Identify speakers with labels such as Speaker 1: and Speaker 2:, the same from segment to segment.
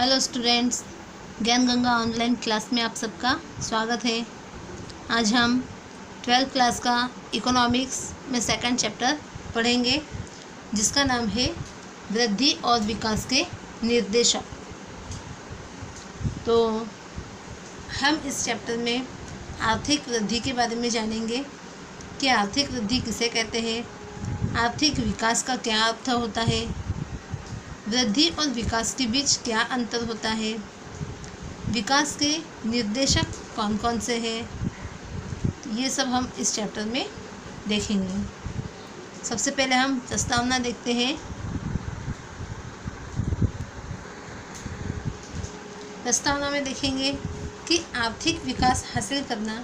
Speaker 1: Hello students, ज्ञान Ganga online class में आप सबका स्वागत है। आज हम 12th क्लास का इकोनॉमिक्स में सेकंड चैप्टर पढ़ेंगे, जिसका नाम है वृद्धि और विकास के निर्देशक। तो हम इस चैप्टर में आर्थिक वृद्धि के बारे में जानेंगे कि आर्थिक वृद्धि किसे कहते हैं, आर्थिक विकास का क्या अर्थ होता है, वृद्धि और विकास के बीच क्या अंतर होता है, विकास के निर्देशक कौन कौन से हैं, ये सब हम इस चैप्टर में देखेंगे। सबसे पहले हम प्रस्तावना देखते हैं। प्रस्तावना में देखेंगे कि आर्थिक विकास हासिल करना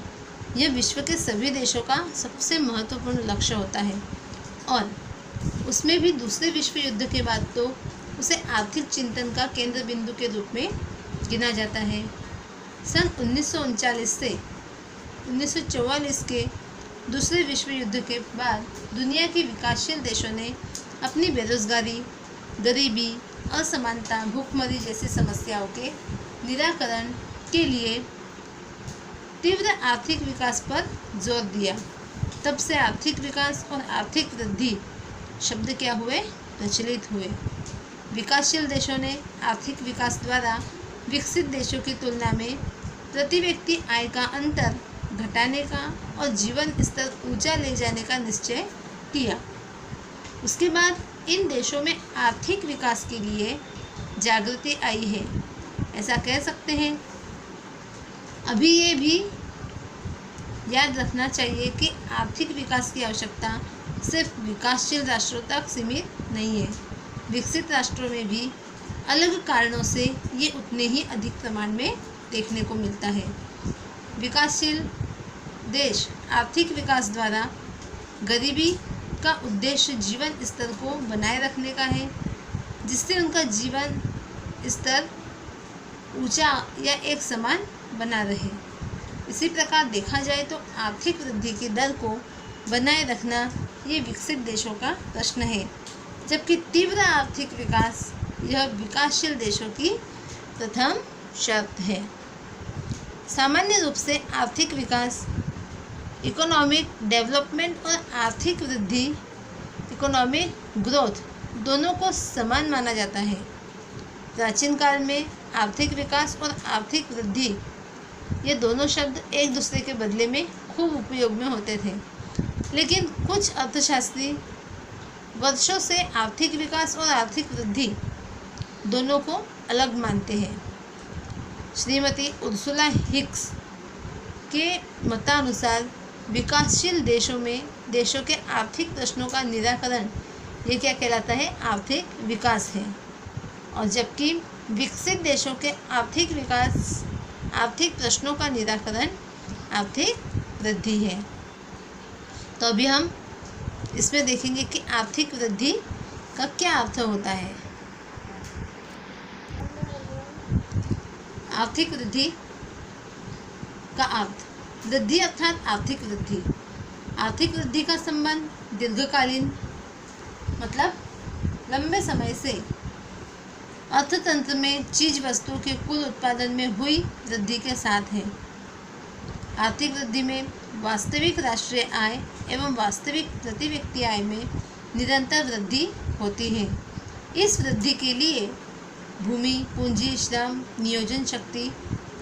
Speaker 1: यह विश्व के सभी देशों का सबसे महत्वपूर्ण लक्ष्य होता है और उसमें भी दूसरे विश्व युद्ध के बाद तो उसे आर्थिक चिंतन का केंद्र बिंदु के रूप में गिना जाता है। सन 1939 से 1944 के दूसरे विश्व युद्ध के बाद दुनिया के विकासशील देशों ने अपनी बेरोजगारी, गरीबी, असमानता, भूखमरी जैसी समस्याओं के निराकरण के लिए तीव्र आर्थिक विकास पर जोर दिया। तब से आर्थिक विकास और आर्थिक वृद्धि शब्द क्या हुए, प्रचलित हुए। विकासशील देशों ने आर्थिक विकास द्वारा विकसित देशों की तुलना में प्रति व्यक्ति आय का अंतर घटाने का और जीवन स्तर ऊंचा ले जाने का निश्चय किया। उसके बाद इन देशों में आर्थिक विकास के लिए जागृति आई है, ऐसा कह सकते हैं। अभी ये भी याद रखना चाहिए कि आर्थिक विकास की आवश्यकता सिर्फ विकासशील राष्ट्रों तक सीमित नहीं है। विकसित राष्ट्रों में भी अलग कारणों से ये उतने ही अधिक प्रमाण में देखने को मिलता है। विकासशील देश आर्थिक विकास द्वारा गरीबी का उद्देश्य जीवन स्तर को बनाए रखने का है, जिससे उनका जीवन स्तर ऊंचा या एक समान बना रहे। इसी प्रकार देखा जाए तो आर्थिक वृद्धि की दर को बनाए रखना ये विकसित देशों का प्रश्न है, जबकि तीव्र आर्थिक विकास यह विकासशील देशों की प्रथम शर्त है। सामान्य रूप से आर्थिक विकास, इकोनॉमिक डेवलपमेंट और आर्थिक वृद्धि, इकोनॉमिक ग्रोथ दोनों को समान माना जाता है। प्राचीन काल में आर्थिक विकास और आर्थिक वृद्धि ये दोनों शब्द एक दूसरे के बदले में खूब उपयोग में होते थे, लेकिन कुछ अर्थशास्त्री वर्षों से आर्थिक विकास और आर्थिक वृद्धि दोनों को अलग मानते हैं। श्रीमती उर्सुला हिक्स के मतानुसार विकासशील देशों में देशों के आर्थिक प्रश्नों का निराकरण ये क्या कहलाता है, आर्थिक विकास है, और जबकि विकसित देशों के आर्थिक विकास, आर्थिक प्रश्नों का निराकरण आर्थिक वृद्धि है। तो अभी हम इसमें देखेंगे कि आर्थिक वृद्धि का क्या अर्थ होता है। आर्थिक वृद्धि का अर्थ, वृद्धि अर्थात आर्थिक वृद्धि। आर्थिक वृद्धि का संबंध दीर्घकालीन मतलब लंबे समय से अर्थतंत्र में चीज वस्तुओं के कुल उत्पादन में हुई वृद्धि के साथ है। आर्थिक वृद्धि में वास्तविक राष्ट्रीय आय एवं वास्तविक प्रति व्यक्ति आय में निरंतर वृद्धि होती है। इस वृद्धि के लिए भूमि, पूंजी, श्रम, नियोजन शक्ति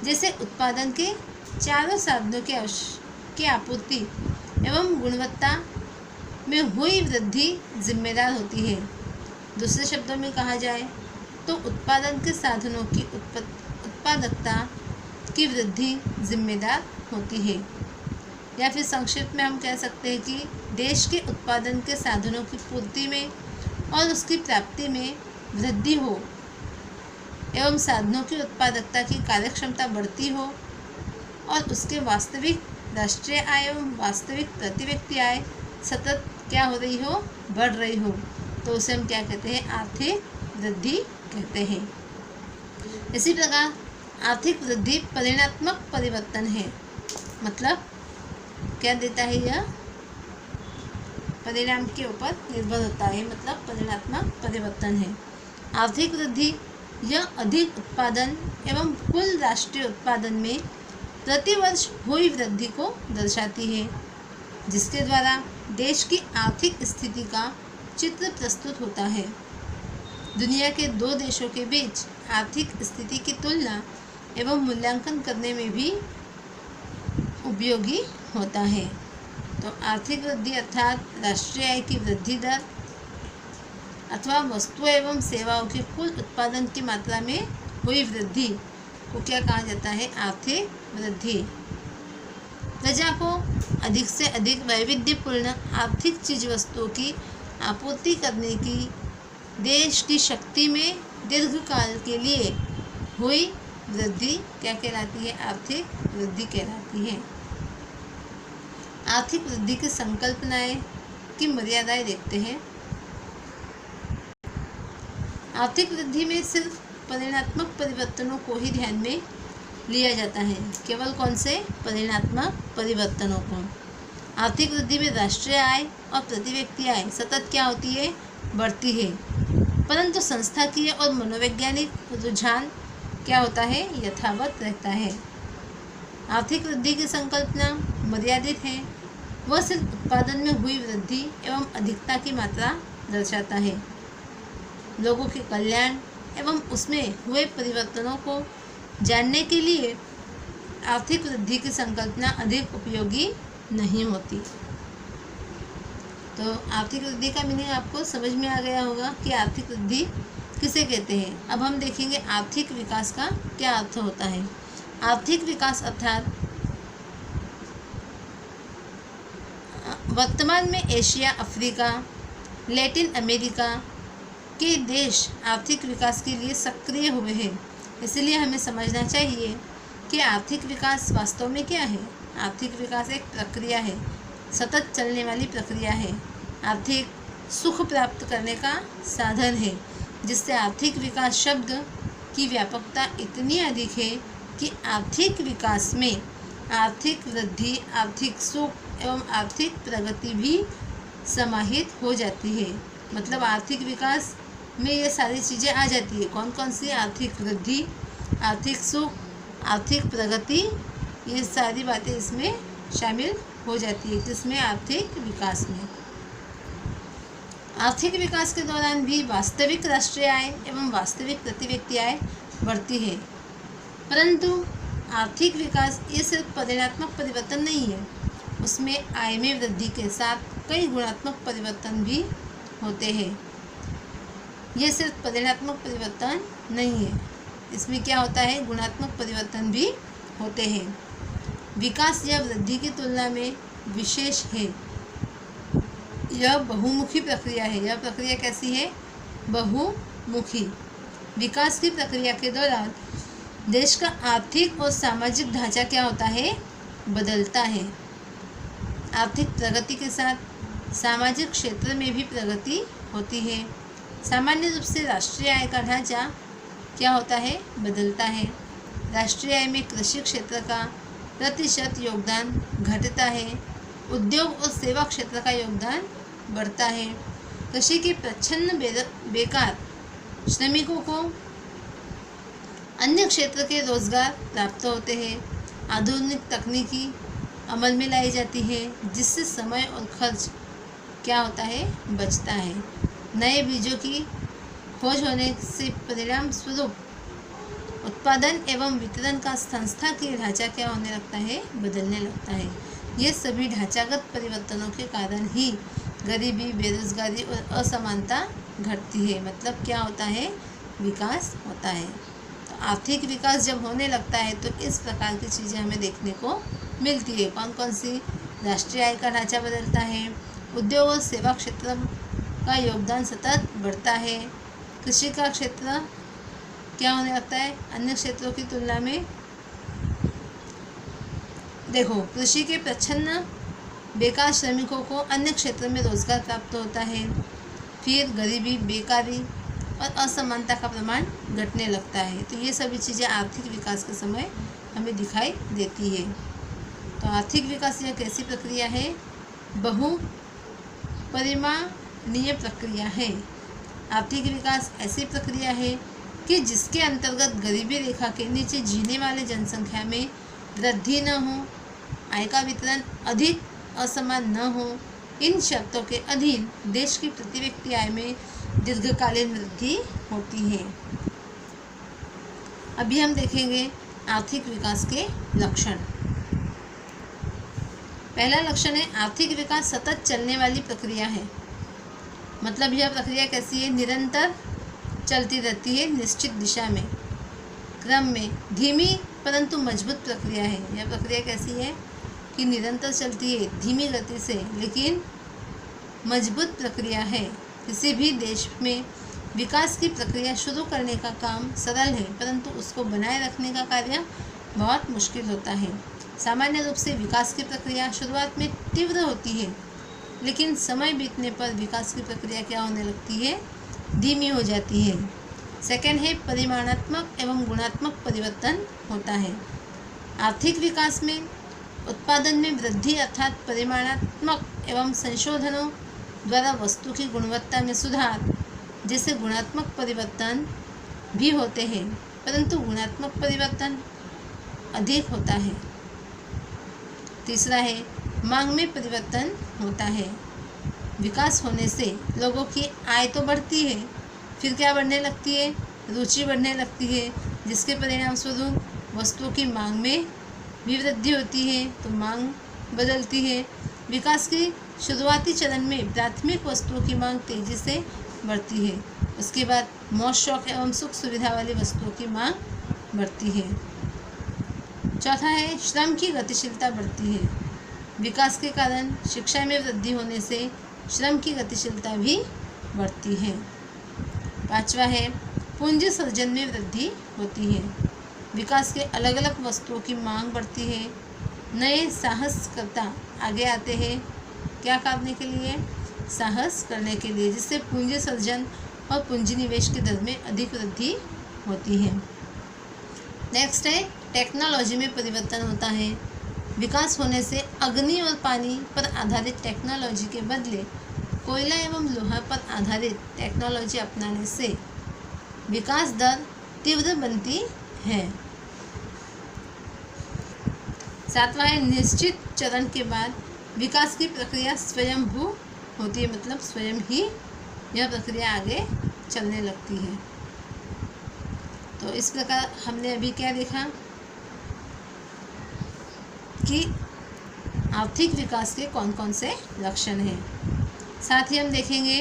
Speaker 1: जैसे उत्पादन के चारों साधनों की आपूर्ति एवं गुणवत्ता में हुई वृद्धि जिम्मेदार होती है। दूसरे शब्दों में कहा जाए तो उत्पादन के साधनों की उत्पादकता की वृद्धि जिम्मेदार होती है, या फिर संक्षिप्त में हम कह सकते हैं कि देश के उत्पादन के साधनों की पूर्ति में और उसकी प्राप्ति में वृद्धि हो एवं साधनों की उत्पादकता की कार्यक्षमता बढ़ती हो और उसके वास्तविक राष्ट्रीय आय एवं वास्तविक प्रति व्यक्ति आय सतत क्या हो रही हो, बढ़ रही हो, तो उसे हम क्या कहते हैं, आर्थिक वृद्धि कहते हैं। इसी प्रकार आर्थिक वृद्धि परिणात्मक परिवर्तन है, मतलब क्या देता है, यह परिणाम के ऊपर निर्भर होता है, मतलब परिणात्मक परिवर्तन है। आर्थिक वृद्धि यह अधिक उत्पादन एवं कुल राष्ट्रीय उत्पादन में प्रतिवर्ष हुई वृद्धि को दर्शाती है, जिसके द्वारा देश की आर्थिक स्थिति का चित्र प्रस्तुत होता है। दुनिया के दो देशों के बीच आर्थिक स्थिति की तुलना एवं मूल्यांकन करने में भी उपयोगी होता है। तो आर्थिक वृद्धि अर्थात राष्ट्रीय आय की वृद्धि दर अथवा वस्तुओं एवं सेवाओं के कुल उत्पादन की मात्रा में हुई वृद्धि को क्या कहा जाता है? आर्थिक वृद्धि। प्रजा को अधिक से अधिक वैविध्यपूर्ण आर्थिक चीज वस्तुओं की आपूर्ति करने की देश की शक्ति में दीर्घकाल के लिए हुई वृद्धि क्या कहलाती है? आर्थिक वृद्धि कहलाती है। आर्थिक वृद्धि की संकल्पनाएं की मर्यादाएं देखते हैं। आर्थिक वृद्धि में सिर्फ परिणात्मक परिवर्तनों को ही ध्यान में लिया जाता है। केवल कौन से? परिणात्मक परिवर्तनों को। आर्थिक वृद्धि में राष्ट्रीय आय और प्रति व्यक्ति आय सतत क्या होती है? बढ़ती है, परंतु संस्थाकीय और मनोवैज्ञानिक रुझान क्या होता है? यथावत रहता है। आर्थिक वृद्धि की संकल्पना मर्यादित है, वह सिर्फ उत्पादन में हुई वृद्धि एवं अधिकता की मात्रा दर्शाता है। लोगों के कल्याण एवं उसमें हुए परिवर्तनों को जानने के लिए आर्थिक वृद्धि की संकल्पना अधिक उपयोगी नहीं होती। तो आर्थिक वृद्धि का मीनिंग आपको समझ में आ गया होगा कि आर्थिक वृद्धि किसे कहते हैं। अब हम देखेंगे आर्थिक विकास का क्या अर्थ होता है। आर्थिक विकास अर्थात वर्तमान में एशिया, अफ्रीका, लैटिन अमेरिका के देश आर्थिक विकास के लिए सक्रिय हुए हैं। इसलिए हमें समझना चाहिए कि आर्थिक विकास वास्तव में क्या है। आर्थिक विकास एक प्रक्रिया है, सतत चलने वाली प्रक्रिया है। आर्थिक सुख प्राप्त करने का साधन है, जिससे आर्थिक विकास शब्द की व्यापकता इतनी अधिक है कि आर्थिक विकास में आर्थिक वृद्धि, आर्थिक सुख एवं आर्थिक प्रगति भी समाहित हो जाती है। मतलब आर्थिक विकास में ये सारी चीज़ें आ जाती है। कौन कौन सी? आर्थिक वृद्धि, आर्थिक सुख, आर्थिक प्रगति, ये सारी बातें इसमें शामिल हो जाती है। किसमें? आर्थिक विकास में। आर्थिक विकास के दौरान भी वास्तविक राष्ट्रीय आय एवं वास्तविक प्रति व्यक्ति आय बढ़ती है, परंतु आर्थिक विकास ये सिर्फ परिणात्मक परिवर्तन नहीं है, उसमें आय में वृद्धि के साथ कई गुणात्मक परिवर्तन भी होते हैं। ये सिर्फ परिणात्मक परिवर्तन नहीं है, इसमें क्या होता है? गुणात्मक परिवर्तन भी होते हैं। विकास या वृद्धि की तुलना में विशेष है। यह बहुमुखी प्रक्रिया है। यह प्रक्रिया कैसी है? बहुमुखी। विकास की प्रक्रिया के दौरान देश का आर्थिक और सामाजिक ढांचा क्या होता है? बदलता है। आर्थिक प्रगति के साथ सामाजिक क्षेत्र में भी प्रगति होती है। सामान्य रूप से राष्ट्रीय आय का ढांचा क्या होता है? बदलता है। राष्ट्रीय आय में कृषि क्षेत्र का प्रतिशत योगदान घटता है, उद्योग और सेवा क्षेत्र का योगदान बढ़ता है। कृषि के प्रच्छन्न बेकार श्रमिकों को अन्य क्षेत्र के रोजगार प्राप्त होते हैं। आधुनिक तकनीकी अमल में लाई जाती है, जिससे समय और खर्च क्या होता है? बचता है। नए बीजों की खोज होने से परिणाम स्वरूप उत्पादन एवं वितरण का संस्था की ढांचा क्या होने लगता है? बदलने लगता है। ये सभी ढांचागत परिवर्तनों के कारण ही गरीबी, बेरोजगारी और असमानता घटती है। मतलब क्या होता है? विकास होता है। तो आर्थिक विकास जब होने लगता है तो इस प्रकार की चीज़ें हमें देखने को मिलती है। कौन कौन सी? राष्ट्रीय आय का ढांचा बदलता है, उद्योग और सेवा क्षेत्र का योगदान सतत बढ़ता है, कृषि का क्षेत्र क्या होने लगता है? अन्य क्षेत्रों की तुलना में देखो, कृषि के प्रच्छन्न बेकार श्रमिकों को अन्य क्षेत्र में रोजगार प्राप्त होता है। फिर गरीबी, बेकारी और असमानता का प्रमाण घटने लगता है। तो ये सभी चीज़ें आर्थिक विकास के समय हमें दिखाई देती है। तो आर्थिक विकास यह कैसी प्रक्रिया है? बहुपरिमाणीय प्रक्रिया है। आर्थिक विकास ऐसी प्रक्रिया है कि जिसके अंतर्गत गरीबी रेखा के नीचे जीने वाले जनसंख्या में वृद्धि न हो, आय का वितरण अधिक असमान न हो। इन शर्तों के अधीन देश की प्रति व्यक्ति आय में दीर्घकालीन वृद्धि होती है। अभी हम देखेंगे आर्थिक विकास के लक्षण। पहला लक्षण है आर्थिक विकास सतत चलने वाली प्रक्रिया है। मतलब यह प्रक्रिया कैसी है? निरंतर चलती रहती है, निश्चित दिशा में, क्रम में, धीमी परंतु मजबूत प्रक्रिया है। यह प्रक्रिया कैसी है कि निरंतर चलती है, धीमी गति से, लेकिन मजबूत प्रक्रिया है। किसी भी देश में विकास की प्रक्रिया शुरू करने का काम सरल है, परंतु उसको बनाए रखने का कार्य बहुत मुश्किल होता है। सामान्य रूप से विकास की प्रक्रिया शुरुआत में तीव्र होती है, लेकिन समय बीतने पर विकास की प्रक्रिया क्या होने लगती है? धीमी हो जाती है। सेकंड है परिमाणात्मक एवं गुणात्मक परिवर्तन होता है। आर्थिक विकास में उत्पादन में वृद्धि अर्थात परिमाणात्मक एवं संशोधनों द्वारा वस्तु की गुणवत्ता में सुधार जैसे गुणात्मक परिवर्तन भी होते हैं, परंतु गुणात्मक परिवर्तन अधिक होता है। तीसरा है मांग में परिवर्तन होता है। विकास होने से लोगों की आय तो बढ़ती है, फिर क्या बढ़ने लगती है? रुचि बढ़ने लगती है, जिसके परिणाम स्वरूप वस्तुओं की मांग में भी वृद्धि होती है, तो मांग बदलती है। विकास के शुरुआती चरण में प्राथमिक वस्तुओं की मांग तेजी से बढ़ती है, उसके बाद मौज शौक एवं सुख सुविधा वाली वस्तुओं की मांग बढ़ती है। चौथा है श्रम की गतिशीलता बढ़ती है। विकास के कारण शिक्षा में वृद्धि होने से श्रम की गतिशीलता भी बढ़ती है। पांचवा है पूंजी सर्जन में वृद्धि होती है। विकास के अलग अलग वस्तुओं की मांग बढ़ती है। नए साहसकर्ता आगे आते हैं, क्या करने के लिए? साहस करने के लिए, जिससे पूंजी सर्जन और पूंजी निवेश के दर में अधिक वृद्धि होती है। नेक्स्ट है टेक्नोलॉजी में परिवर्तन होता है। विकास होने से अग्नि और पानी पर आधारित टेक्नोलॉजी के बदले कोयला एवं लोहा पर आधारित टेक्नोलॉजी अपनाने से विकास दर तीव्र बनती है। सातवां है निश्चित चरण के बाद विकास की प्रक्रिया स्वयंभू होती है, मतलब स्वयं ही यह प्रक्रिया आगे चलने लगती है। तो इस प्रकार हमने अभी क्या देखा कि आर्थिक विकास के कौन कौन से लक्षण हैं। साथ ही हम देखेंगे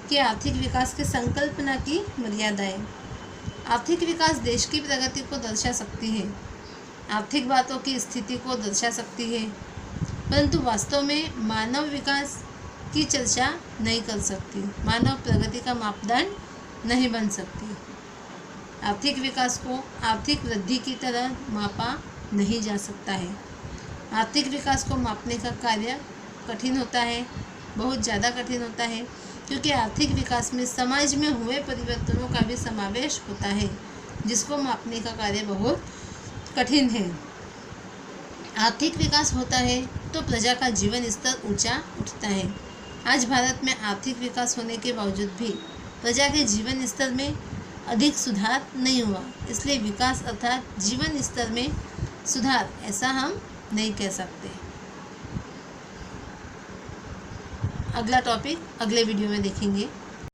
Speaker 1: कि आर्थिक विकास के संकल्पना की मर्यादाएं। आर्थिक विकास देश की प्रगति को दर्शा सकती है, आर्थिक बातों की स्थिति को दर्शा सकती है, परंतु वास्तव में मानव विकास की चर्चा नहीं कर सकती, मानव प्रगति का मापदंड नहीं बन सकती। आर्थिक विकास को आर्थिक वृद्धि की तरह मापा नहीं जा सकता है। आर्थिक विकास को मापने का कार्य कठिन होता है, बहुत ज़्यादा कठिन होता है, क्योंकि आर्थिक विकास में समाज में हुए परिवर्तनों का भी समावेश होता है, जिसको मापने का कार्य बहुत कठिन है। आर्थिक विकास होता है तो प्रजा का जीवन स्तर ऊंचा उठता है। आज भारत में आर्थिक विकास होने के बावजूद भी प्रजा के जीवन स्तर में अधिक सुधार नहीं हुआ, इसलिए विकास अर्थात जीवन स्तर में सुधार ऐसा हम नहीं कह सकते। अगला टॉपिक अगले वीडियो में देखेंगे।